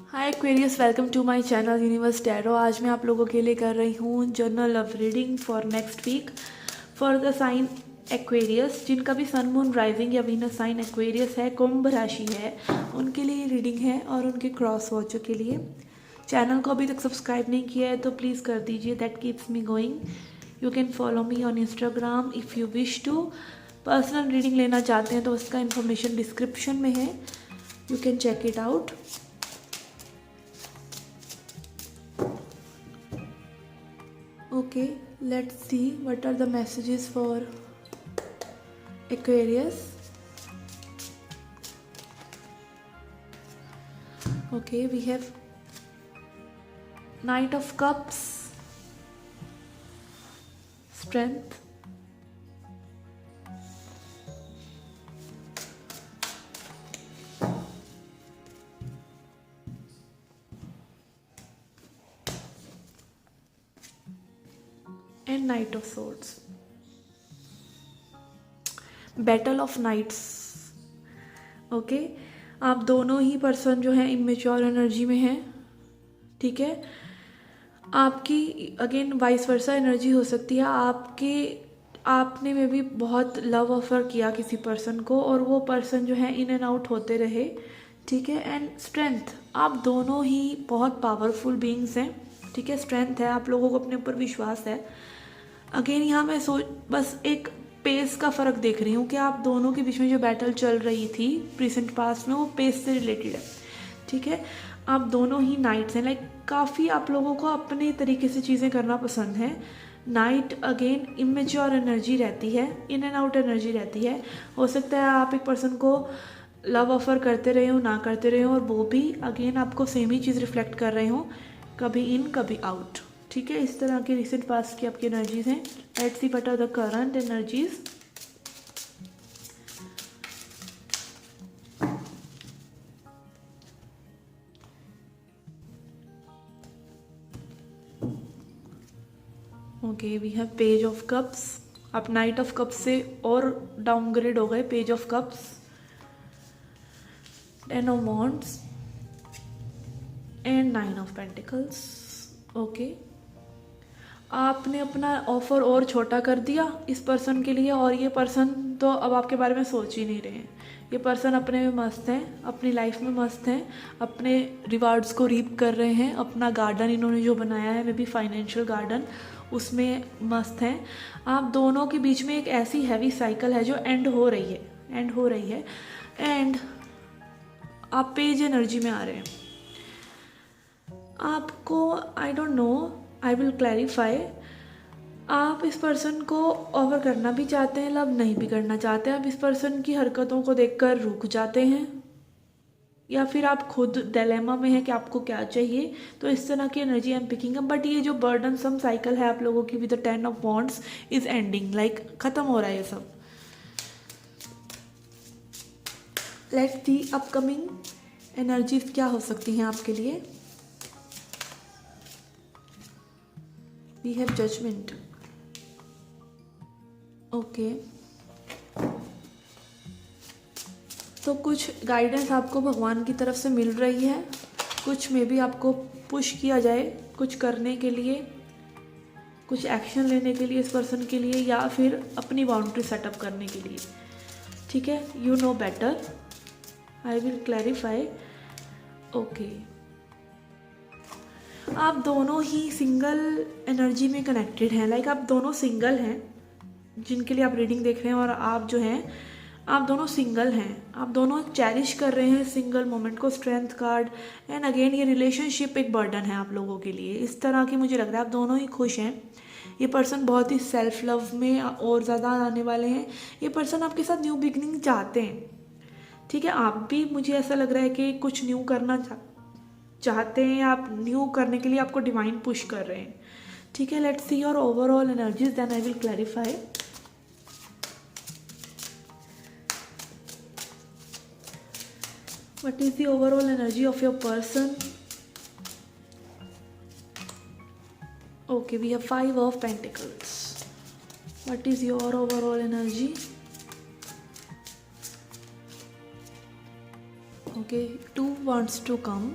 Hi Aquarius, welcome to my channel Universe Tarot. आज मैं आप लोगों के लिए कर रही हूँ journal of reading for next week for the sign Aquarius. जिनका भी सन मून राइजिंग या वीनस साइन एक्वेरियस है, कुंभ राशि है, उनके लिए रीडिंग है और उनके क्रॉस वॉचर के लिए। चैनल को अभी तक सब्सक्राइब नहीं किया है तो प्लीज़ कर दीजिए, that keeps me going. You can follow me on Instagram if you wish to. Personal reading लेना चाहते हैं तो उसका इन्फॉर्मेशन डिस्क्रिप्शन में है, you can check it out. Okay, let's see what are the messages for Aquarius. Okay, we have Knight of Cups, Strength, and Knight of Swords. Battle of knights. Okay, आप दोनों ही person जो है immature energy में हैं, ठीक है। आपकी again vice versa energy हो सकती है। आपने में भी बहुत लव ऑफर किया किसी पर्सन को और वो पर्सन जो है इन एंड आउट होते रहे, ठीक है। एंड स्ट्रेंथ, आप दोनों ही बहुत पावरफुल बीइंग्स हैं, ठीक है। स्ट्रेंथ है, आप लोगों को अपने ऊपर विश्वास है। अगेन यहाँ मैं बस एक पेस का फ़र्क देख रही हूँ कि आप दोनों के बीच में जो बैटल चल रही थी प्रीसेंट पास्ट में, वो पेस से रिलेटेड है, ठीक है। आप दोनों ही नाइट्स हैं, लाइक काफ़ी आप लोगों को अपने तरीके से चीज़ें करना पसंद है। नाइट अगेन इमेच्योर एनर्जी रहती है, इन एंड आउट एनर्जी रहती है। हो सकता है आप एक पर्सन को लव ऑफर करते रहे हो, ना करते रहे हो, और वो भी अगेन आपको सेम ही चीज़ रिफ्लेक्ट कर रहे हो, कभी इन कभी आउट, ठीक है। इस तरह के रिसेंट पास्ट की आपकी एनर्जीज हैं। Let's see what are the current energies. Okay, we have page of cups. आप नाइट ऑफ कप्स से और डाउनग्रेड हो गए, page of cups, ten of wands and nine of pentacles. Okay, आपने अपना ऑफर और छोटा कर दिया इस पर्सन के लिए, और ये पर्सन तो अब आपके बारे में सोच ही नहीं रहे हैं। ये पर्सन अपने में मस्त हैं, अपनी लाइफ में मस्त हैं, अपने रिवार्ड्स को रीप कर रहे हैं। अपना गार्डन इन्होंने जो बनाया है, मे बी फाइनेंशियल गार्डन, उसमें मस्त हैं। आप दोनों के बीच में एक ऐसी हैवी साइकिल है जो एंड हो रही है। एंड आप पेज एनर्जी में आ रहे हैं। आपको आई don't no, I will clarify. आप इस पर्सन को ऑफर करना भी चाहते हैं, लव नहीं भी करना चाहते हैं। आप इस पर्सन की हरकतों को देखकर रुक जाते हैं, या फिर आप खुद डिलेमा में हैं कि आपको क्या चाहिए। तो इस तरह की energy I am picking up. But ये जो बर्डन सम साइकिल है आप लोगों की with the 10 of wands is ending, like खत्म हो रहा है ये सब। लेट्स सी अपकमिंग एनर्जीज क्या हो सकती हैं आपके लिए। We have judgement. ओके, तो कुछ गाइडेंस आपको भगवान की तरफ से मिल रही है, कुछ में भी आपको पुश किया जाए कुछ करने के लिए, कुछ एक्शन लेने के लिए इस पर्सन के लिए, या फिर अपनी बाउंड्री सेटअप करने के लिए, ठीक है। You know better, I will clarify. Okay, आप दोनों ही सिंगल एनर्जी में कनेक्टेड हैं, लाइक आप दोनों सिंगल हैं जिनके लिए आप रीडिंग देख रहे हैं, और आप जो हैं आप दोनों सिंगल हैं। आप दोनों चेरिश कर रहे हैं सिंगल मोमेंट को, स्ट्रेंथ कार्ड। एंड अगेन ये रिलेशनशिप एक बर्डन है आप लोगों के लिए, इस तरह की मुझे लग रहा है। आप दोनों ही खुश हैं। ये पर्सन बहुत ही सेल्फ लव में और ज़्यादा आने वाले हैं। ये पर्सन आपके साथ न्यू बिगनिंग चाहते हैं, ठीक है। आप भी, मुझे ऐसा लग रहा है कि कुछ न्यू करना चाहते हैं। आप न्यू करने के लिए आपको डिवाइन पुश कर रहे हैं, ठीक है। Let's see your overall energies, then I will clarify. What is the overall energy of your person? Okay, we have 5 of Pentacles. What is your overall energy? Okay, 2 wants to come.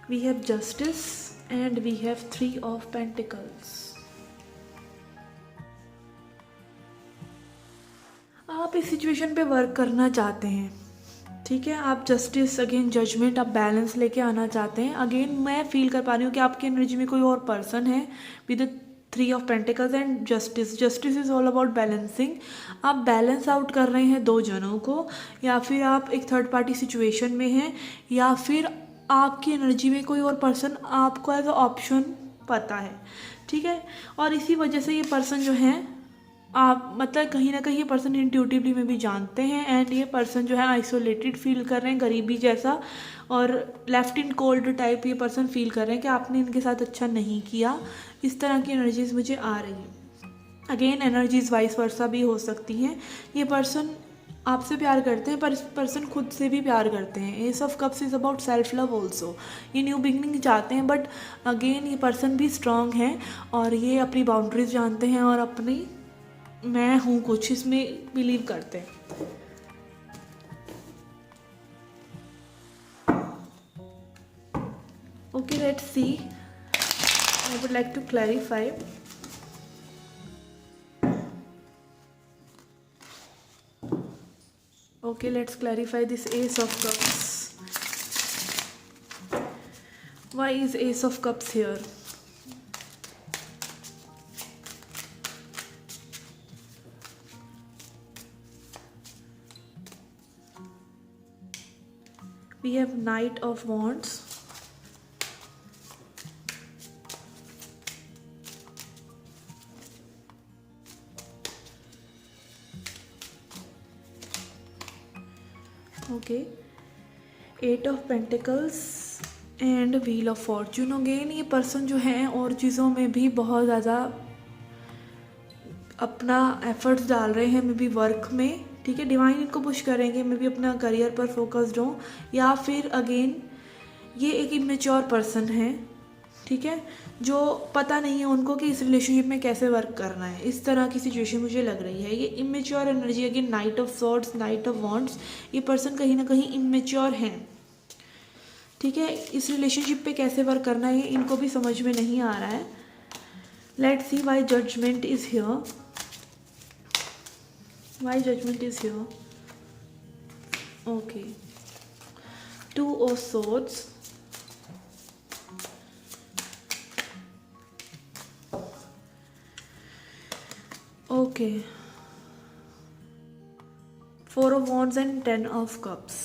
we have justice, and we have 3 of Pentacles. आप इस situation पे work करना चाहते हैं, ठीक है। आप justice, again judgement, आप बैलेंस लेके आना चाहते हैं। अगेन मैं फील कर पा रही हूँ कि आपकी एनर्जी में कोई और पर्सन है with 3 of pentacles and justice. Justice is all about balancing. आप बैलेंस आउट कर रहे हैं 2 जनों को, या फिर आप एक थर्ड पार्टी सिचुएशन में हैं, या फिर आपकी एनर्जी में कोई और पर्सन आपको एज अ ऑप्शन पता है, ठीक है। और इसी वजह से ये पर्सन जो है, आप मतलब कहीं ना कहीं ये पर्सन इंट्यूटिवली में भी जानते हैं, एंड ये पर्सन जो है आइसोलेटेड फील कर रहे हैं, गरीबी जैसा, और लेफ्ट इन कोल्ड टाइप ये पर्सन फील कर रहे हैं कि आपने इनके साथ अच्छा नहीं किया। इस तरह की एनर्जीज मुझे आ रही हैं। अगेन एनर्जीज वाइस वर्सा भी हो सकती हैं। ये पर्सन आपसे प्यार करते हैं, पर इस पर्सन खुद से भी प्यार करते हैं। S of cups is about self love also. ये न्यू बिगनिंग चाहते हैं, बट अगेन ये पर्सन भी स्ट्रांग है, और ये अपनी बाउंड्रीज जानते हैं, और अपनी मैं हूँ कुछ इसमें बिलीव करते हैं। Okay, let's see. I would like to clarify. Okay, let's clarify this Ace of Cups. Why is Ace of Cups here? We have Knight of Wands. Okay, 8 of Pentacles and wheel of Fortune. Again ये person जो है और चीज़ों में भी बहुत ज़्यादा अपना एफर्ट्स डाल रहे हैं, मे बी वर्क में, ठीक है। डिवाइन इनको पुश करेंगे, मे बी अपना करियर पर फोकस्ड हो, या फिर अगेन ये एक इमेच्योर पर्सन है, ठीक है, जो पता नहीं है उनको कि इस रिलेशनशिप में कैसे वर्क करना है। इस तरह की सिचुएशन मुझे लग रही है। ये immature energy, again night of swords, night of wands, ये पर्सन कहीं ना कहीं इमेच्योर हैं, ठीक है। इस रिलेशनशिप पे कैसे वर्क करना है इनको भी समझ में नहीं आ रहा है। Let's see why judgement is here. Why judgement is here? Okay, 2 of swords, okay, 4 of wands and 10 of cups.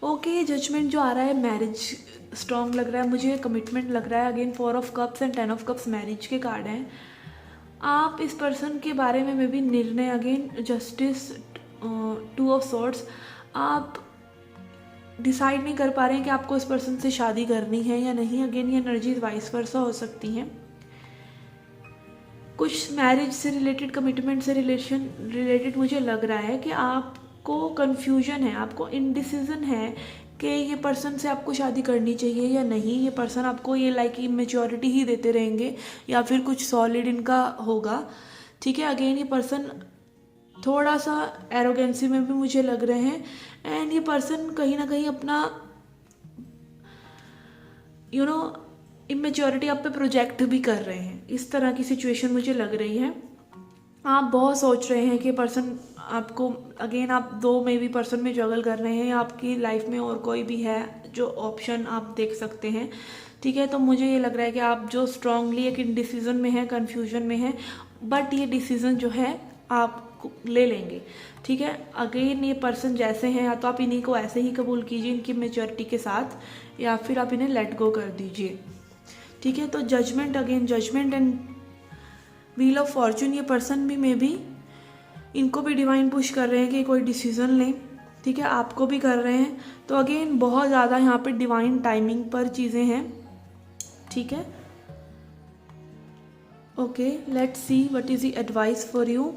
Okay, judgement जो आ रहा है, मैरिज स्ट्रॉन्ग लग रहा है मुझे, कमिटमेंट लग रहा है। Again 4 of cups and 10 of cups marriage के कार्ड हैं। आप इस पर्सन के बारे में भी निर्णय, अगेन जस्टिस, 2 ऑफ सॉर्ड्स, आप डिसाइड नहीं कर पा रहे हैं कि आपको इस पर्सन से शादी करनी है या नहीं। अगेन ये एनर्जीज वाइस वर्सा हो सकती हैं। कुछ मैरिज से रिलेटेड, कमिटमेंट से रिलेटेड मुझे लग रहा है कि आपको कन्फ्यूजन है, आपको इनडिसीजन है कि ये पर्सन से आपको शादी करनी चाहिए या नहीं। ये पर्सन आपको ये लाइक इमेच्योरिटी ही देते रहेंगे या फिर कुछ सॉलिड इनका होगा, ठीक है। अगेन ये पर्सन थोड़ा सा एरोगेंसी में भी मुझे लग रहे हैं, एंड ये पर्सन कहीं ना कहीं अपना इमेच्योरिटी आप पे प्रोजेक्ट भी कर रहे हैं। इस तरह की सिचुएशन मुझे लग रही है। आप बहुत सोच रहे हैं कि पर्सन आपको, अगेन आप 2 में भी पर्सन में जगल कर रहे हैं, आपकी लाइफ में और कोई भी है जो ऑप्शन आप देख सकते हैं, ठीक है। तो मुझे ये लग रहा है कि आप जो स्ट्रांगली एक डिसीजन में है, कन्फ्यूजन में है, बट ये डिसीजन जो है आप ले लेंगे, ठीक है। अगेन ये पर्सन जैसे हैं, या तो आप इन्हीं को ऐसे ही कबूल कीजिए इनकी मेच्योरिटी के साथ, या फिर आप इन्हें लेट गो कर दीजिए, ठीक है। तो judgement, again judgement and wheel of fortune, ये पर्सन भी मे बी इनको भी डिवाइन पुश कर रहे हैं कि कोई डिसीजन लें, ठीक है, आपको भी कर रहे हैं। तो अगेन बहुत ज़्यादा यहाँ पे डिवाइन टाइमिंग पर चीज़ें हैं, ठीक है। Okay, let's see what is the advice for you.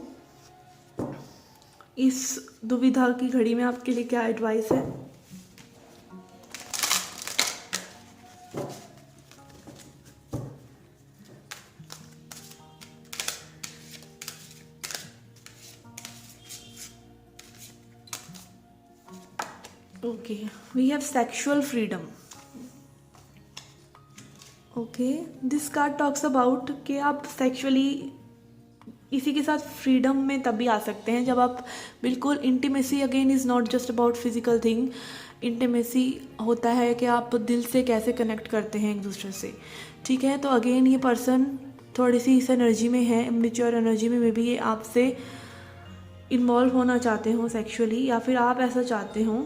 इस दुविधा की घड़ी में आपके लिए क्या एडवाइस है? Okay, we have sexual freedom. Okay, this card talks about कि आप सेक्सुअली इसी के साथ फ्रीडम में तभी आ सकते हैं जब आप बिल्कुल, intimacy again is not just about physical thing. Intimacy होता है कि आप दिल से कैसे कनेक्ट करते हैं एक दूसरे से, ठीक है। तो अगेन ये पर्सन थोड़ी सी इस एनर्जी में है, इमेच्योर एनर्जी में, मे बी ये आपसे इन्वॉल्व होना चाहते हो सेक्सुअली, या फिर आप ऐसा चाहते हो,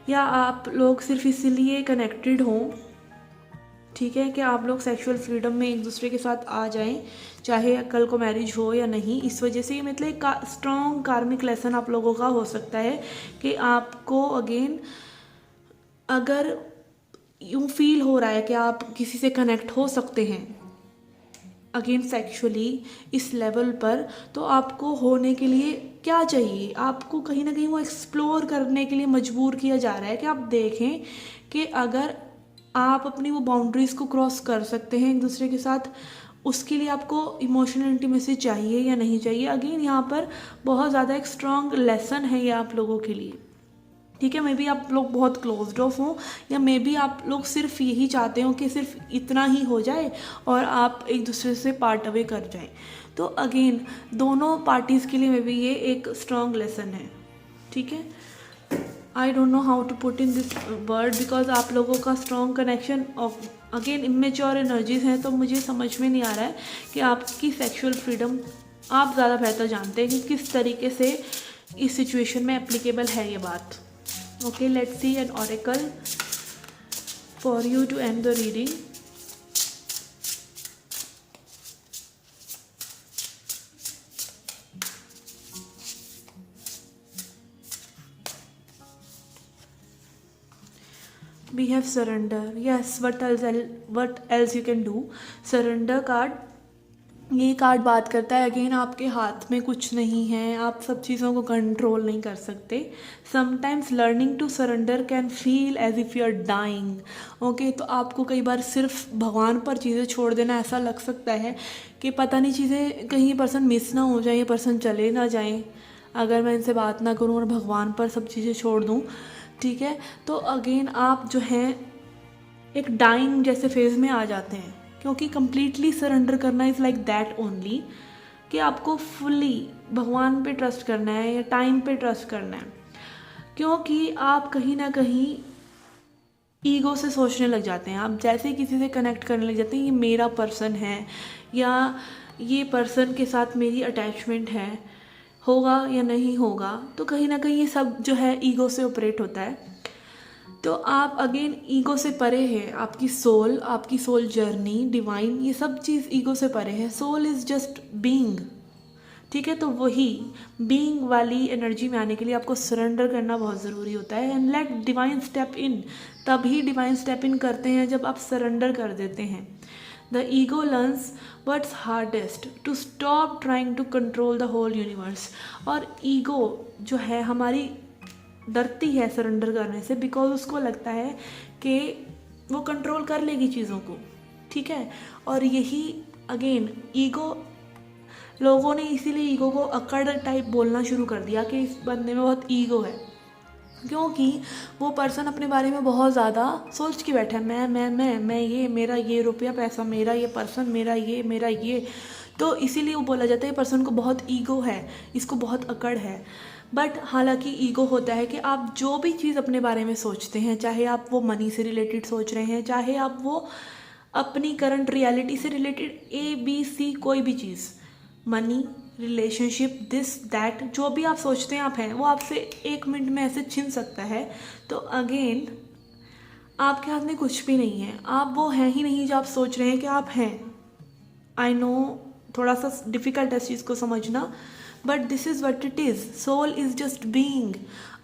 या आप लोग सिर्फ इसीलिए कनेक्टेड हों, ठीक है, कि आप लोग सेक्सुअल फ्रीडम में एक दूसरे के साथ आ जाएं, चाहे कल को मैरिज हो या नहीं। इस वजह से मतलब एक स्ट्रॉन्ग कार्मिक लेसन आप लोगों का हो सकता है कि आपको अगेन अगर यूँ फील हो रहा है कि आप किसी से कनेक्ट हो सकते हैं अगेन सेक्सुअली इस लेवल पर, तो आपको होने के लिए क्या चाहिए, आपको कहीं ना कहीं वो एक्सप्लोर करने के लिए मजबूर किया जा रहा है कि आप देखें कि अगर आप अपनी वो बाउंड्रीज़ को क्रॉस कर सकते हैं एक दूसरे के साथ, उसके लिए आपको इमोशनल इंटीमेसी चाहिए या नहीं चाहिए। अगेन यहाँ पर बहुत ज़्यादा एक स्ट्रॉन्ग लेसन है ये आप लोगों के लिए, ठीक है। मे बी आप लोग बहुत क्लोज्ड ऑफ हों, या मे बी आप लोग सिर्फ यही चाहते हो कि सिर्फ इतना ही हो जाए और आप एक दूसरे से पार्ट अवे कर जाएं। तो अगेन दोनों पार्टीज़ के लिए मे बी ये एक स्ट्रॉन्ग लेसन है, ठीक है। I don't know how to put in this word because आप लोगों का strong connection of again immature energies हैं, तो मुझे समझ में नहीं आ रहा है कि आपकी सेक्सुअल फ्रीडम आप ज़्यादा बेहतर जानते हैं कि किस तरीके से इस सिचुएशन में एप्लीकेबल है ये बात। Okay, let's see an oracle for you to end the reading. We have surrender. Yes, what else you can do? Surrender card. ये कार्ड बात करता है अगेन आपके हाथ में कुछ नहीं है, आप सब चीज़ों को कंट्रोल नहीं कर सकते। Sometimes learning to surrender can feel as if you are dying. Okay, तो आपको कई बार सिर्फ भगवान पर चीज़ें छोड़ देना ऐसा लग सकता है कि पता नहीं चीज़ें कहीं पर्सन मिस ना हो जाए, ये पर्सन चले ना जाएं अगर मैं इनसे बात ना करूं और भगवान पर सब चीज़ें छोड़ दूं, ठीक है। तो अगेन आप जो हैं एक डाइंग जैसे फेज़ में आ जाते हैं, क्योंकि कम्प्लीटली सरेंडर करना इज़ लाइक दैट ओनली कि आपको फुल्ली भगवान पे ट्रस्ट करना है या टाइम पे ट्रस्ट करना है, क्योंकि आप कहीं ना कहीं ईगो से सोचने लग जाते हैं। आप जैसे ही किसी से कनेक्ट करने लग जाते हैं ये मेरा पर्सन है या ये पर्सन के साथ मेरी अटैचमेंट है, होगा या नहीं होगा, तो कहीं ना कहीं ये सब जो है ईगो से ऑपरेट होता है। तो आप अगेन ईगो से परे है, आपकी सोल जर्नी डिवाइन, ये सब चीज़ ईगो से परे है। सोल इज़ जस्ट बीइंग, ठीक है। तो वही बीइंग वाली एनर्जी में आने के लिए आपको सरेंडर करना बहुत ज़रूरी होता है and let divine step in. तभी डिवाइन स्टेप इन करते हैं जब आप सरेंडर कर देते हैं। The ego learns what's hardest to stop trying to control the whole universe. और ईगो जो है हमारी डरती है सरेंडर करने से, बिकॉज उसको लगता है कि वो कंट्रोल कर लेगी चीज़ों को, ठीक है। और यही अगेन ईगो, लोगों ने इसीलिए ईगो को अकड़ टाइप बोलना शुरू कर दिया कि इस बंदे में बहुत ईगो है, क्योंकि वो पर्सन अपने बारे में बहुत ज़्यादा सोच के बैठा है। मैं ये, मेरा ये रुपया पैसा, मेरा ये पर्सन, मेरा ये, तो इसीलिए वो बोला जाता है पर्सन को बहुत ईगो है, इसको बहुत अकड़ है। बट हालांकि ईगो होता है कि आप जो भी चीज़ अपने बारे में सोचते हैं, चाहे आप वो मनी से रिलेटेड सोच रहे हैं, चाहे आप वो अपनी करंट रियलिटी से रिलेटेड ABC कोई भी चीज़, मनी, रिलेशनशिप, दिस दैट, जो भी आप सोचते हैं आप हैं, वो आपसे 1 मिनट में ऐसे छिन सकता है। तो अगेन आपके हाथ में कुछ भी नहीं है, आप वो हैं ही नहीं जो आप सोच रहे हैं कि आप हैं। आई नो थोड़ा सा डिफ़िकल्ट है इस चीज़ को समझना, but this is what it is. Soul is just being,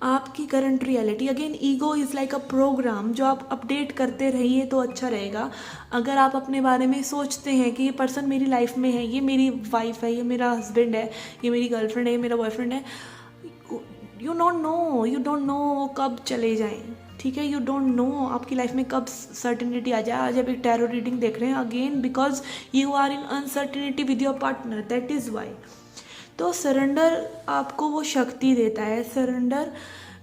आपकी current reality. Again ego is like a program जो आप अपडेट करते रहिए तो अच्छा रहेगा। अगर आप अपने बारे में सोचते हैं कि ये पर्सन मेरी लाइफ में है, ये मेरी वाइफ है, ये मेरा हस्बैंड है, ये मेरी गर्लफ्रेंड है, ये मेरा बॉयफ्रेंड है, यू डोंट नो वो कब चले जाएं, ठीक है। यू डोंट नो आपकी लाइफ में कब सर्टेनिटी आ जाए। आज आप एक टैरो रीडिंग देख रहे हैं again because you are in uncertainty with your partner, that is why. तो सरेंडर आपको वो शक्ति देता है, सरेंडर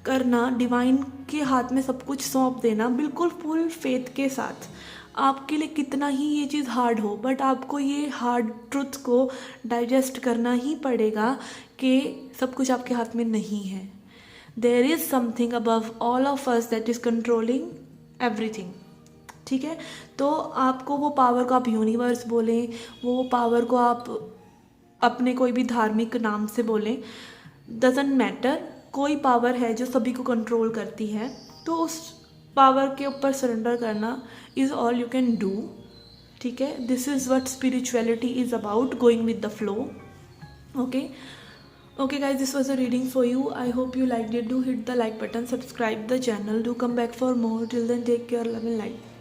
करना, डिवाइन के हाथ में सब कुछ सौंप देना बिल्कुल फुल फेथ के साथ। आपके लिए कितना ही ये चीज़ हार्ड हो, बट आपको ये हार्ड ट्रुथ को डाइजेस्ट करना ही पड़ेगा कि सब कुछ आपके हाथ में नहीं है। There is something above all of us that is controlling everything. ठीक है, तो आपको वो पावर को आप यूनिवर्स बोलें, वो पावर को आप अपने कोई भी धार्मिक नाम से बोलें, डजेंट मैटर, कोई पावर है जो सभी को कंट्रोल करती है, तो उस पावर के ऊपर सरेंडर करना is all you can do. ठीक है, this is what spirituality is about, going with the flow. Okay guys, this was a reading for you. I hope you liked it. Do hit the like button, subscribe the channel, do come back for more. Till then, take care, love and light.